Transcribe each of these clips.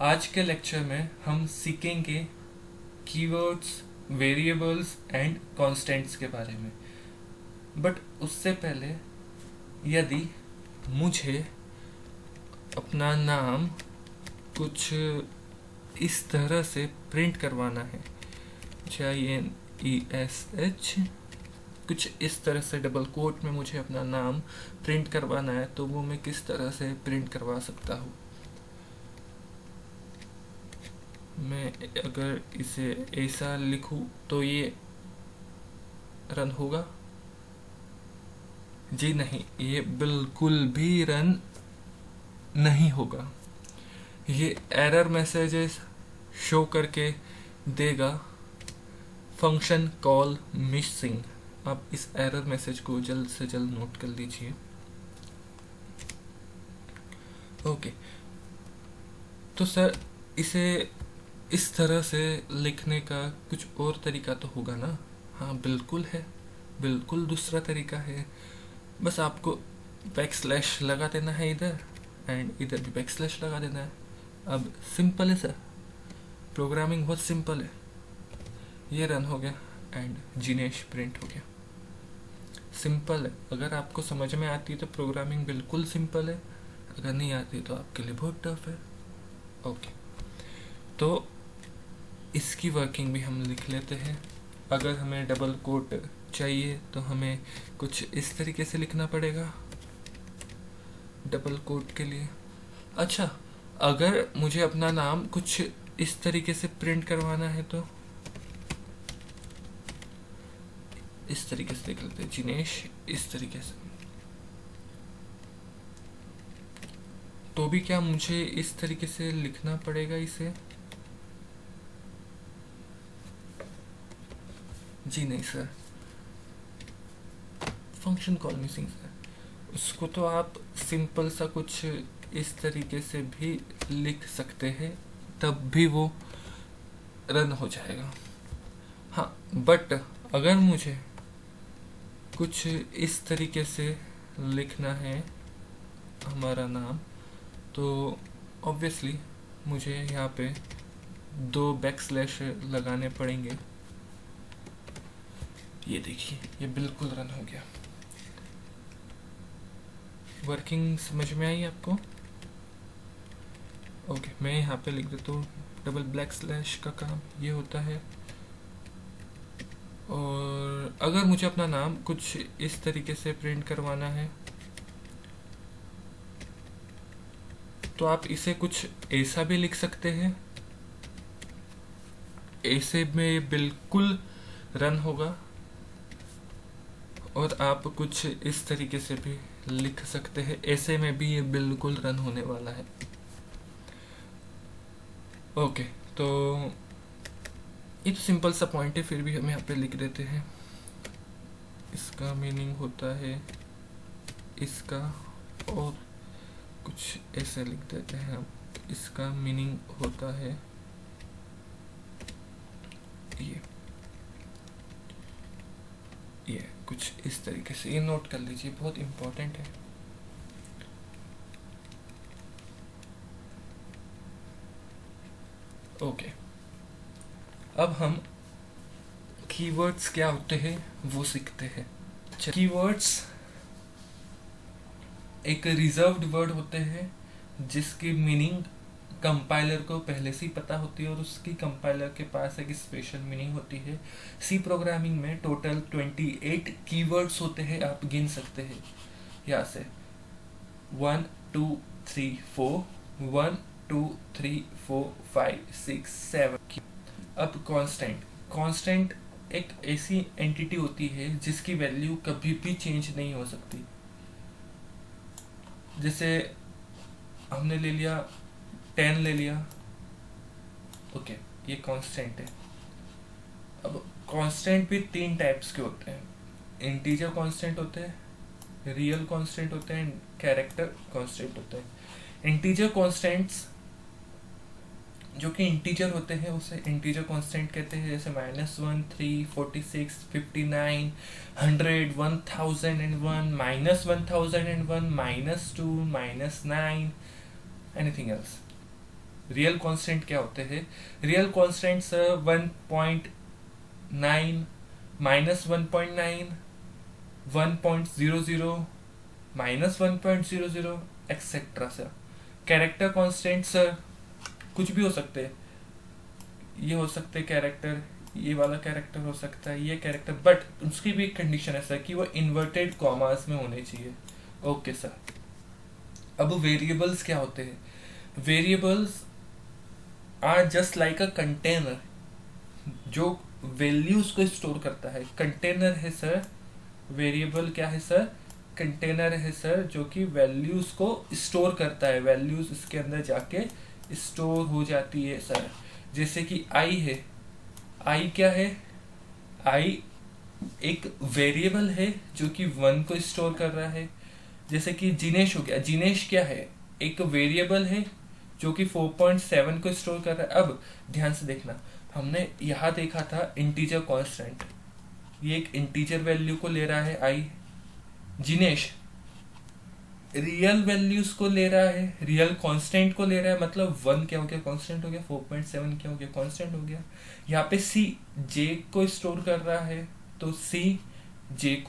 आज के लेक्चर में हम सीखेंगे कीवर्ड्स, वेरिएबल्स एंड कॉन्स्टेंट्स के बारे में। बट उससे पहले यदि मुझे अपना नाम कुछ इस तरह से प्रिंट करवाना है, JINESH, कुछ इस तरह से डबल कोट में मुझे अपना नाम प्रिंट करवाना है, तो वो मैं किस तरह से प्रिंट करवा सकता हूँ। मैं अगर इसे ऐसा लिखूं तो ये रन होगा? जी नहीं, ये बिल्कुल भी रन नहीं होगा। ये एरर मैसेजेस शो करके देगा, फंक्शन कॉल मिसिंग। आप इस एरर मैसेज को जल्द से जल्द नोट कर लीजिए। ओके, तो सर इसे इस तरह से लिखने का कुछ और तरीका तो होगा ना? हाँ बिल्कुल है, बिल्कुल दूसरा तरीका है। बस आपको बैकस्लैश लगा देना है इधर, एंड इधर भी बैकस्लैश लगा देना है। अब सिंपल है सर, प्रोग्रामिंग बहुत सिंपल है। ये रन हो गया एंड जिनेश प्रिंट हो गया। सिंपल है, अगर आपको समझ में आती है तो प्रोग्रामिंग बिल्कुल सिंपल है, अगर नहीं आती तो आपके लिए बहुत टफ है। ओके, तो इसकी वर्किंग भी हम लिख लेते हैं। अगर हमें डबल कोट चाहिए तो हमें कुछ इस तरीके से लिखना पड़ेगा डबल कोट के लिए। अच्छा, अगर मुझे अपना नाम कुछ इस तरीके से प्रिंट करवाना है तो इस तरीके से लिख लेते हैं, जिनेश, इस तरीके से। तो भी क्या मुझे इस तरीके से लिखना पड़ेगा इसे? जी नहीं sir, function call missing sir. उसको तो आप सिंपल सा कुछ इस तरीके से भी लिख सकते हैं, तब भी वो रन हो जाएगा। हाँ, बट अगर मुझे कुछ इस तरीके से लिखना है हमारा नाम, तो ऑब्वियसली मुझे यहाँ पे 2 बैकस्लैश लगाने पड़ेंगे। ये देखिए, ये बिल्कुल रन हो गया। वर्किंग समझ में आई आपको? ओके, मैं यहाँ पे लिख देता हूँ डबल ब्लैक स्लैश का काम ये होता है। और अगर मुझे अपना नाम कुछ इस तरीके से प्रिंट करवाना है तो आप इसे कुछ ऐसा भी लिख सकते हैं, ऐसे में बिल्कुल रन होगा। और आप कुछ इस तरीके से भी लिख सकते हैं, ऐसे में भी ये बिल्कुल रन होने वाला है। ओके, तो ये तो सिंपल सा पॉइंट है, फिर भी हम यहाँ पे लिख देते हैं। इसका मीनिंग होता है इसका, और कुछ ऐसे लिख देते हैं हम, इसका मीनिंग होता है ये कुछ इस तरीके से। ये नोट कर लीजिए, बहुत इम्पोर्टेंट है। ओके, अब हम कीवर्ड्स क्या होते हैं वो सीखते हैं। कीवर्ड्स एक रिजर्व्ड वर्ड होते हैं जिसकी मीनिंग कंपाइलर को पहले से ही पता होती है, और उसकी कंपाइलर के पास एक स्पेशल मीनिंग होती है। सी प्रोग्रामिंग में टोटल 28 कीवर्ड्स होते हैं, आप गिन सकते हैं यहाँ से 1 2 3 4 1 2 3 4 5 6 7। अब कांस्टेंट एक ऐसी एंटिटी होती है जिसकी वैल्यू कभी भी चेंज नहीं हो सकती। जैसे हमने ले लिया 10 ले लिया, ओके, ये कांस्टेंट है। अब कांस्टेंट भी 3 टाइप्स के होते हैं, इंटीजर कांस्टेंट होते हैं, रियल कांस्टेंट होते हैं, कैरेक्टर कांस्टेंट होते हैं। इंटीजर कांस्टेंट्स जो कि इंटीजर होते हैं उसे इंटीजर कांस्टेंट कहते हैं, जैसे -1 3 46 59 100 1001 -1001 -2 -9 एनीथिंग एल्स। रियल कांस्टेंट क्या होते हैं? Real constants 1.9, -1.9, 1.00, -1.00 etcetera sir. Character constant sir कुछ भी हो सकते हैं, ये हो सकते हैं कैरेक्टर, ये वाला कैरेक्टर हो सकता है, ये कैरेक्टर, बट उसकी भी एक कंडीशन है सर कि वो इन्वर्टेड कॉमास में होने चाहिए। Okay sir. अब वेरिएबल्स क्या होते हैं? Variables are just like a container जो वैल्यूज को स्टोर करता है। कंटेनर है सर, वेरिएबल क्या है सर? कंटेनर है सर, जो कि वैल्यूज को स्टोर करता है, वैल्यूज इसके अंदर जाके स्टोर हो जाती है सर। जैसे कि आई है, आई क्या है? आई एक वेरिएबल है जो कि 1 को स्टोर कर रहा है। जैसे कि जिनेश हो गया, जिनेश क्या है? एक वेरिएबल है जो कि 4.7 को स्टोर कर रहा है। अब ध्यान से देखना, हमने यहाँ देखा था इंटीजर कांस्टेंट, ये एक इंटीजर वैल्यू को ले रहा है आई। जिनेश रियल वैल्यूज को ले रहा है, रियल कांस्टेंट को ले रहा है, मतलब 1 क्या हो गया? कांस्टेंट हो गया। 4.7 क्या हो गया? कांस्टेंट हो गया। यहाँ पे सी जे को स्टोर कर रहा है, तो सी जे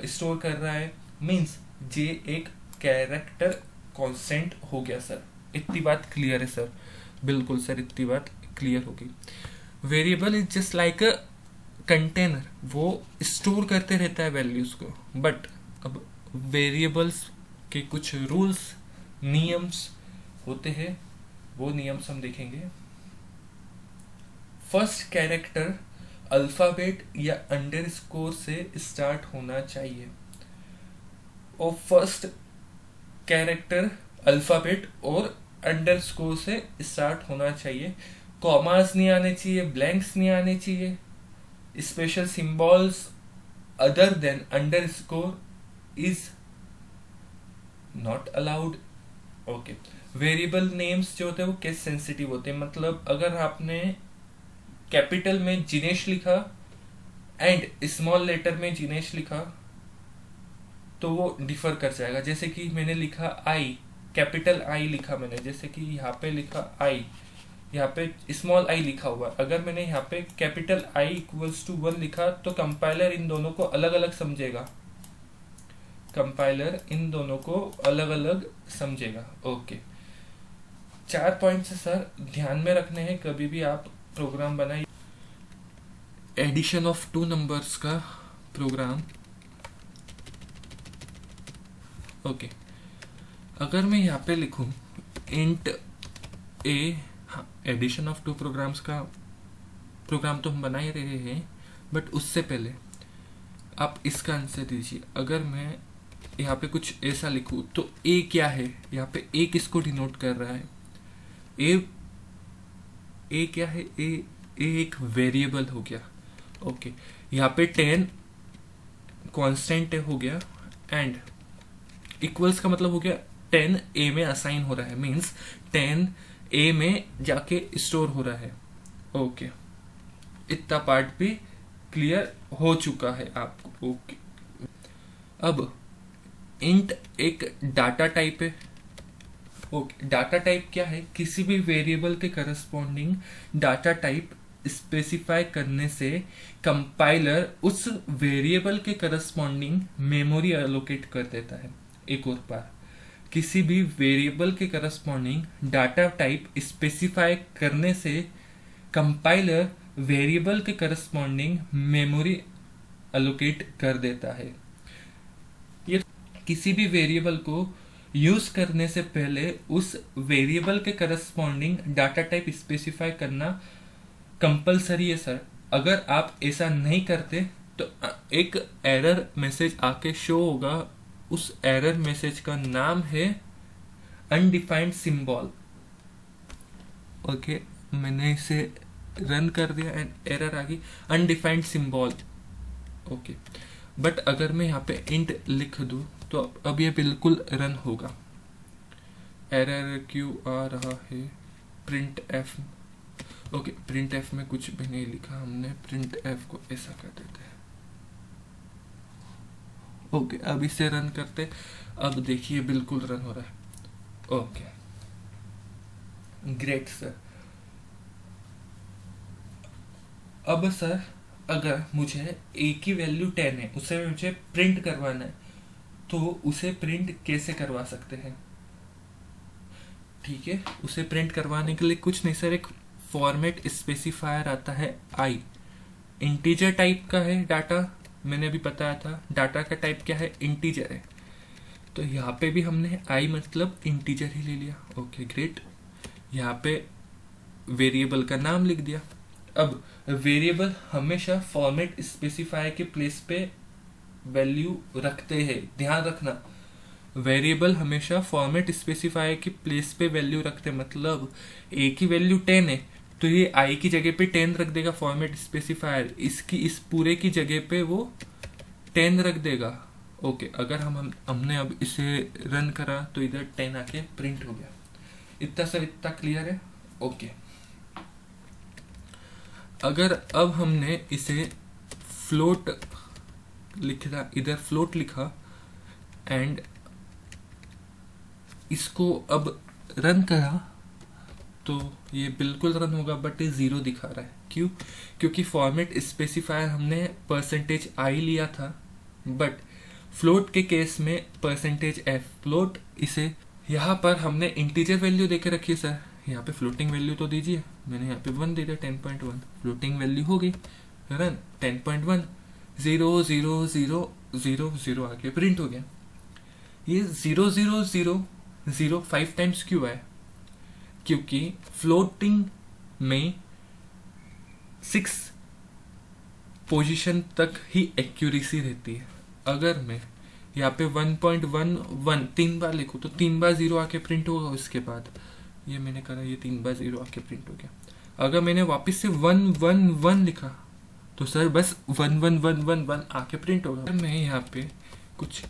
स्टोर कर रहा है, मींस जे एक कैरेक्टर कांस्टेंट हो गया सर। इतनी बात क्लियर है सर? बिल्कुल सर, इतनी बात क्लियर होगी। Variable is just like a container, वो स्टोर करते रहता है वैल्यूज को। बट अब वेरिएबल्स के कुछ रूल्स, नियम्स होते हैं, वो नियम्स हम देखेंगे। फर्स्ट कैरेक्टर अल्फाबेट या अंडरस्कोर से स्टार्ट होना चाहिए, और फर्स्ट कैरेक्टर अल्फाबेट और अंडरस्कोर से स्टार्ट होना चाहिए। कॉमास नहीं आने चाहिए, ब्लैंक्स नहीं आने चाहिए, special symbols other than underscore is not allowed. Okay. Variable names जो होते हैं वो केस सेंसिटिव होते हैं, मतलब अगर आपने कैपिटल में जिनेश लिखा एंड स्मॉल लेटर में जिनेश लिखा तो वो डिफर कर जाएगा। जैसे कि मैंने लिखा आई, कैपिटल आई लिखा मैंने, जैसे कि यहाँ पे लिखा आई, यहाँ पे स्मॉल आई लिखा हुआ, अगर मैंने यहाँ पे कैपिटल आई इक्वल्स टू 1 लिखा तो कंपाइलर इन दोनों को अलग अलग समझेगा, कंपाइलर इन दोनों को अलग अलग समझेगा। ओके। 4 पॉइंट्स है सर, ध्यान में रखने हैं कभी भी आप प्रोग्राम बनाए। एडिशन ऑफ 2 नंबर्स का प्रोग्राम। ओके। अगर मैं यहाँ पे लिखूं इंट ए, हाँ, एडिशन ऑफ 2 प्रोग्राम्स का प्रोग्राम तो हम बना ही रहे हैं, बट उससे पहले आप इसका आंसर दीजिए। अगर मैं यहाँ पे कुछ ऐसा लिखूं तो ए क्या है? यहाँ पे ए किसको डिनोट कर रहा है? ए क्या है? ए एक वेरिएबल हो गया। ओके। यहाँ पे 10 कांस्टेंट हो गया, एंड इक्वल्स का मतलब हो गया 10 ए में असाइन हो रहा है, मींस 10 ए में जाके स्टोर हो रहा है। ओके। इतना पार्ट भी क्लियर हो चुका है आपको। ओके। अब इंट एक डाटा टाइप है। ओके। डाटा टाइप क्या है? किसी भी वेरिएबल के करस्पॉन्डिंग डाटा टाइप स्पेसिफाई करने से कंपाइलर उस वेरिएबल के करस्पॉन्डिंग मेमोरी एलोकेट कर देता है। एक और बार, किसी भी वेरिएबल के करस्पॉन्डिंग डाटा टाइप स्पेसिफाई करने से कंपाइलर वेरिएबल के करस्पॉन्डिंग मेमोरी एलोकेट कर देता है। ये किसी भी वेरिएबल को यूज करने से पहले उस वेरिएबल के करस्पॉन्डिंग डाटा टाइप स्पेसिफाई करना कंपलसरी है सर। अगर आप ऐसा नहीं करते तो एक एरर मैसेज आके शो होगा। उस एरर मैसेज का नाम है अनडिफाइंड सिंबल। ओके, मैंने इसे रन कर दिया एंड एरर आ गई अनडिफाइंड सिंबल। ओके, बट अगर मैं यहाँ पे इंट लिख दूं तो अब ये बिल्कुल रन होगा। एरर क्यों आ रहा है? Print F. Okay, print F में कुछ भी नहीं लिखा हमने, प्रिंट एफ को ऐसा कर देते हैं। ओके, अब इसे रन करते। अब देखिए बिल्कुल रन हो रहा है। Okay, great sir. अब सर अगर मुझे ए की वैल्यू 10 है, उसे मुझे प्रिंट करवाना है, तो उसे प्रिंट कैसे करवा सकते हैं? ठीक है, उसे प्रिंट करवाने के लिए कुछ नहीं सर, एक फॉर्मेट स्पेसिफायर आता है आई। इंटीजर टाइप का है डाटा, मैंने अभी बताया था डाटा का टाइप क्या है, इंटीजर है। तो यहाँ पे भी हमने आई मतलब इंटीजर ही ले लिया। Okay great. यहाँ पे वेरिएबल का नाम लिख दिया। अब वेरिएबल हमेशा फॉर्मेट स्पेसिफायर के प्लेस पे वैल्यू रखते हैं, ध्यान रखना। वेरिएबल हमेशा फॉर्मेट स्पेसिफायर के प्लेस पे वैल्यू रखते हैं। मतलब ए की वैल्यू 10 है तो ये आई की जगह पे 10 रख देगा फॉर्मेट स्पेसिफायर, इसकी इस पूरे की जगह पे वो 10 रख देगा। ओके, अगर हमने अब इसे रन करा तो इधर 10 आके प्रिंट हो गया। इतना सर, इतना क्लियर है? ओके। अगर अब हमने इसे फ्लोट लिखा, इधर फ्लोट लिखा एंड इसको अब रन करा तो ये बिल्कुल रन होगा, बट ये 0 दिखा रहा है। क्यों? क्योंकि फॉर्मेट स्पेसिफायर हमने परसेंटेज आई लिया था, बट फ्लोट के केस में परसेंटेज एफ फ्लोट, इसे यहाँ पर हमने इंटीजर वैल्यू देके रखी है सर। यहाँ पे फ्लोटिंग वैल्यू तो दीजिए, मैंने यहाँ पे 1 दे दिया, 10.1 फ्लोटिंग वैल्यू हो गई। रन 10.1 0 0 0 0 0 आके प्रिंट हो गया। ये 0 0 0 0 5 टाइम्स क्यों है? क्योंकि फ्लोटिंग में 6 पोजीशन तक ही एक्यूरेसी रहती है। अगर मैं यहाँ पे 1.11 3 बार लिखूँ तो 3 बार 0 आके प्रिंट होगा। उसके बाद ये मैंने करा, ये 3 बार 0 आके प्रिंट हो गया। अगर मैंने वापस से 111 लिखा तो सर बस 11111 आके प्रिंट होगा। अगर मैं यहाँ पे कुछ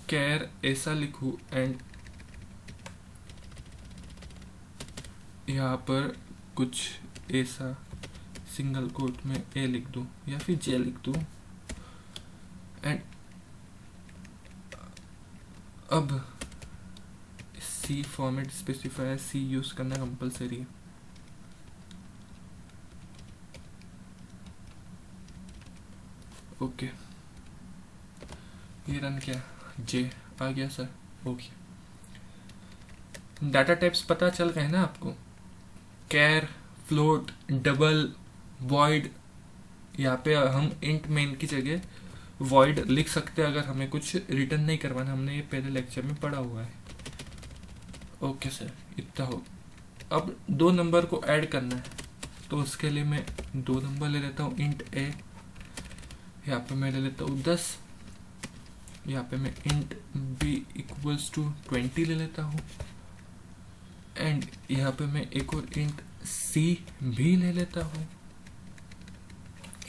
कैर ऐसा लिखूँ एंड यहाँ पर कुछ ऐसा सिंगल कोट में ए लिख दूं या फिर जे लिख दूं एंड अब सी फॉर्मेट स्पेसिफायर सी यूज करना कंपलसरी है। ओके, ये रन किया, जे आ गया सर। ओके, डाटा टाइप्स पता चल गए ना आपको? कैर, फ्लोट, डबल, वॉइड। यहाँ पे हम इंट मेन की जगह वॉइड लिख सकते हैं अगर हमें कुछ रिटर्न नहीं करवाना। हमने ये पहले लेक्चर में पढ़ा हुआ है। ओके सर, इतना हो। अब 2 नंबर को ऐड करना है तो उसके लिए मैं 2 नंबर ले लेता हूँ, इंट ए। यहाँ पे मैं ले लेता हूँ 10। यहाँ पे मैं इंट बी इक्वल्स टू 20 ले लेता हूँ एंड यहाँ पे मैं एक और इंट सी भी ले लेता हूँ।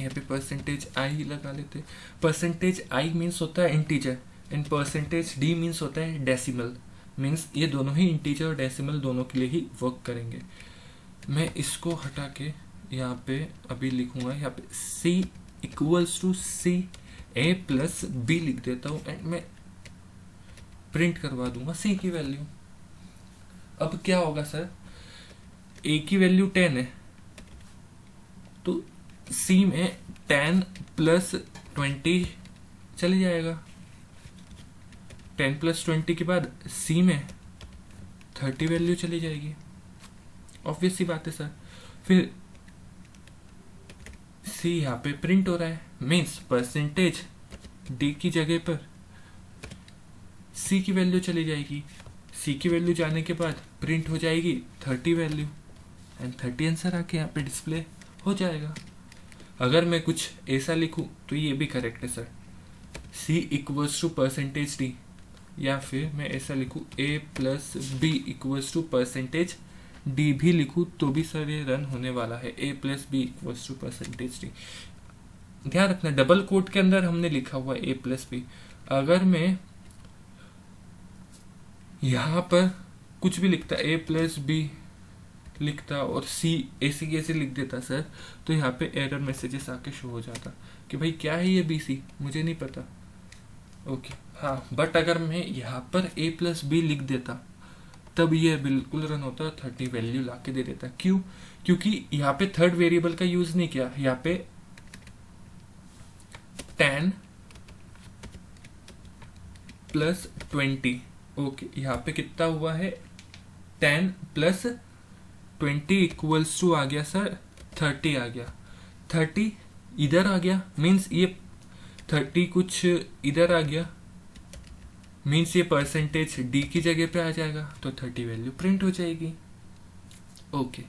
यहाँ पे परसेंटेज आई लगा लेते। परसेंटेज आई मीन्स होता है integer and percentage D means होता है डेसिमल। मीन्स ये दोनों ही इंटीजर और डेसिमल दोनों के लिए ही वर्क करेंगे। मैं इसको हटा के यहाँ पे अभी लिखूंगा, यहाँ पे C equals to C A plus B लिख देता हूँ एंड मैं प्रिंट करवा दूंगा सी की वैल्यू। अब क्या होगा सर, ए की वैल्यू 10 है तो सी में 10 प्लस 20 चले जाएगा। 10 प्लस 20 के बाद सी में 30 वैल्यू चली जाएगी। ऑब्वियस सी बात है सर। फिर सी यहाँ पे प्रिंट हो रहा है, मीन्स परसेंटेज डी की जगह पर सी की वैल्यू चली जाएगी। सी की वैल्यू जाने के बाद प्रिंट हो जाएगी 30 वैल्यू एंड 30 आंसर आके यहाँ पे डिस्प्ले हो जाएगा। अगर मैं कुछ ऐसा लिखूं तो ये भी करेक्ट है sir, C equals to percentage D, या फिर मैं ऐसा लिखूं A plus B equals to percentage D भी लिखूं तो भी सर ये रन होने वाला है, A plus B equals to percentage D. ध्यान रखना डबल कोट के अंदर हमने लिखा हुआ ए प्लस बी। अगर मैं यहाँ पर कुछ भी लिखता ए प्लस बी लिखता और सी ऐसे कैसे लिख देता सर, तो यहाँ पे एरर मैसेजेस आके शो हो जाता कि भाई क्या है ये बी सी, मुझे नहीं पता। ओके हाँ, बट अगर मैं यहाँ पर ए प्लस बी लिख देता तब ये बिल्कुल रन होता है, 30 वैल्यू ला के दे देता है। क्यों? क्योंकि यहाँ पे थर्ड वेरिएबल का यूज नहीं किया, यहाँ पे 10 प्लस 20। ओके, यहाँ पे कितना हुआ है, 10 प्लस 20 इक्वल्स टू आ गया सर 30 आ गया। 30 इधर आ गया, मीन्स ये 30 कुछ इधर आ गया, मीन्स ये परसेंटेज डी की जगह पे आ जाएगा, तो 30 वैल्यू प्रिंट हो जाएगी। ओके।